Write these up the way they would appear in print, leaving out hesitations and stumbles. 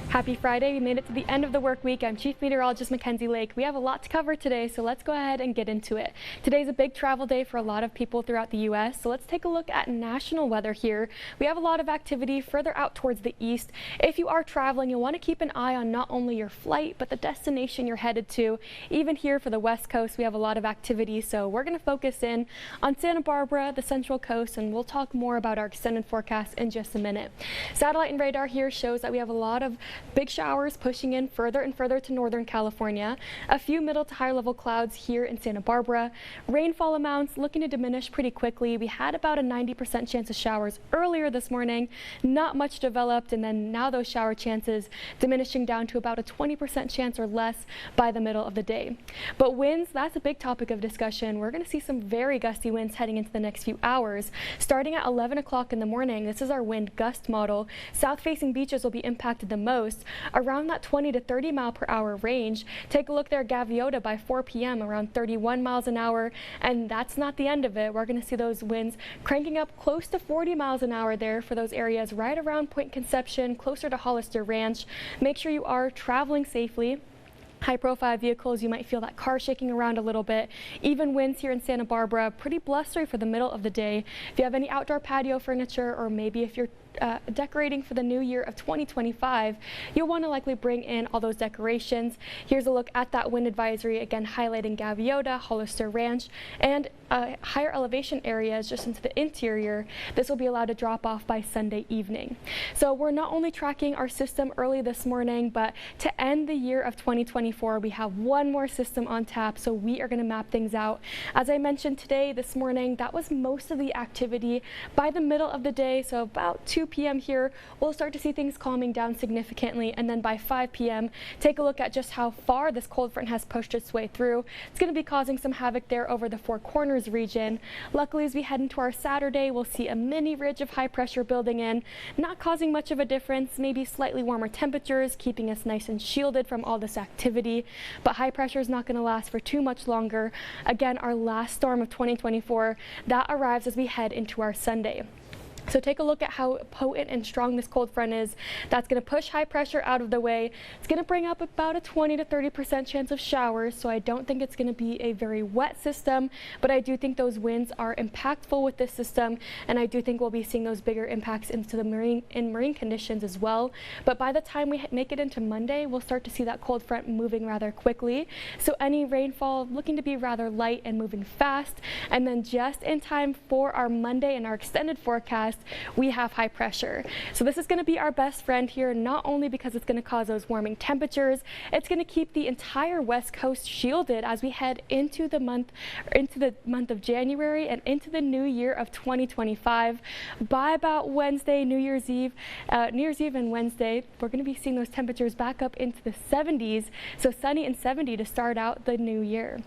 Happy Friday. We made it to the end of the work week. I'm Chief Meteorologist Mackenzie Lake. We have a lot to cover today, so let's go ahead and get into it. Today's a big travel day for a lot of people throughout the U.S., so let's take a look at national weather here. We have a lot of activity further out towards the east. If you are traveling, you'll want to keep an eye on not only your flight, but the destination you're headed to. Even here for the West Coast, we have a lot of activity, so we're going to focus in on Santa Barbara, the Central Coast, and we'll talk more about our extended forecast in just a minute. Satellite and radar here shows that we have a lot of big showers pushing in further and further to Northern California. A few middle to higher level clouds here in Santa Barbara. Rainfall amounts looking to diminish pretty quickly. We had about a 90% chance of showers earlier this morning. Not much developed, and then now those shower chances diminishing down to about a 20% chance or less by the middle of the day. But winds, that's a big topic of discussion. We're going to see some very gusty winds heading into the next few hours. Starting at 11 o'clock in the morning, this is our wind gust model. South-facing beaches will be impacted the most, around that 20 to 30 mile per hour range. Take a look there, Gaviota by 4 p.m. around 31 miles an hour, and that's not the end of it. We're going to see those winds cranking up close to 40 miles an hour there for those areas right around Point Conception, closer to Hollister Ranch. Make sure you are traveling safely. High-profile vehicles, you might feel that car shaking around a little bit. Even winds here in Santa Barbara, pretty blustery for the middle of the day. If you have any outdoor patio furniture, or maybe if you're decorating for the new year of 2025, you'll want to likely bring in all those decorations. Here's a look at that wind advisory, again highlighting Gaviota, Hollister Ranch, and higher elevation areas just into the interior. This will be allowed to drop off by Sunday evening. So we're not only tracking our system early this morning, but to end the year of 2024, we have one more system on tap, so we are going to map things out. As I mentioned today, this morning, that was most of the activity. By the middle of the day, so about 2 p.m. here, we'll start to see things calming down significantly, and then by 5 p.m. take a look at just how far this cold front has pushed its way through. It's going to be causing some havoc there over the Four Corners region. Luckily, as we head into our Saturday, we'll see a mini ridge of high pressure building in, not causing much of a difference, maybe slightly warmer temperatures, keeping us nice and shielded from all this activity, but high pressure is not going to last for too much longer. Again, our last storm of 2024, that arrives as we head into our Sunday. So take a look at how potent and strong this cold front is. That's going to push high pressure out of the way. It's going to bring up about a 20 to 30% chance of showers, so I don't think it's going to be a very wet system, but I do think those winds are impactful with this system, and I do think we'll be seeing those bigger impacts into the marine conditions as well. But by the time we make it into Monday, we'll start to see that cold front moving rather quickly. So any rainfall looking to be rather light and moving fast, and then just in time for our Monday and our extended forecast, we have high pressure. So this is going to be our best friend here, not only because it's going to cause those warming temperatures, it's going to keep the entire West Coast shielded as we head into the month of January and into the new year of 2025. By about Wednesday, New Year's Eve and Wednesday, we're going to be seeing those temperatures back up into the 70s, so sunny and 70 to start out the new year.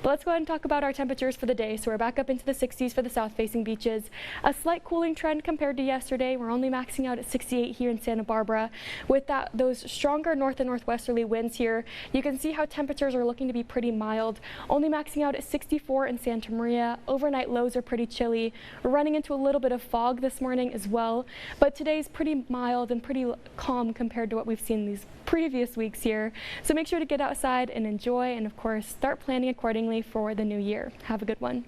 But let's go ahead and talk about our temperatures for the day. So we're back up into the 60s for the south-facing beaches. A slight cooling trend compared to yesterday. We're only maxing out at 68 here in Santa Barbara. With those stronger north and northwesterly winds here, you can see how temperatures are looking to be pretty mild. Only maxing out at 64 in Santa Maria. Overnight lows are pretty chilly. We're running into a little bit of fog this morning as well, but today's pretty mild and pretty calm compared to what we've seen these previous weeks here. So make sure to get outside and enjoy, and of course start planning accordingly for the new year. Have a good one.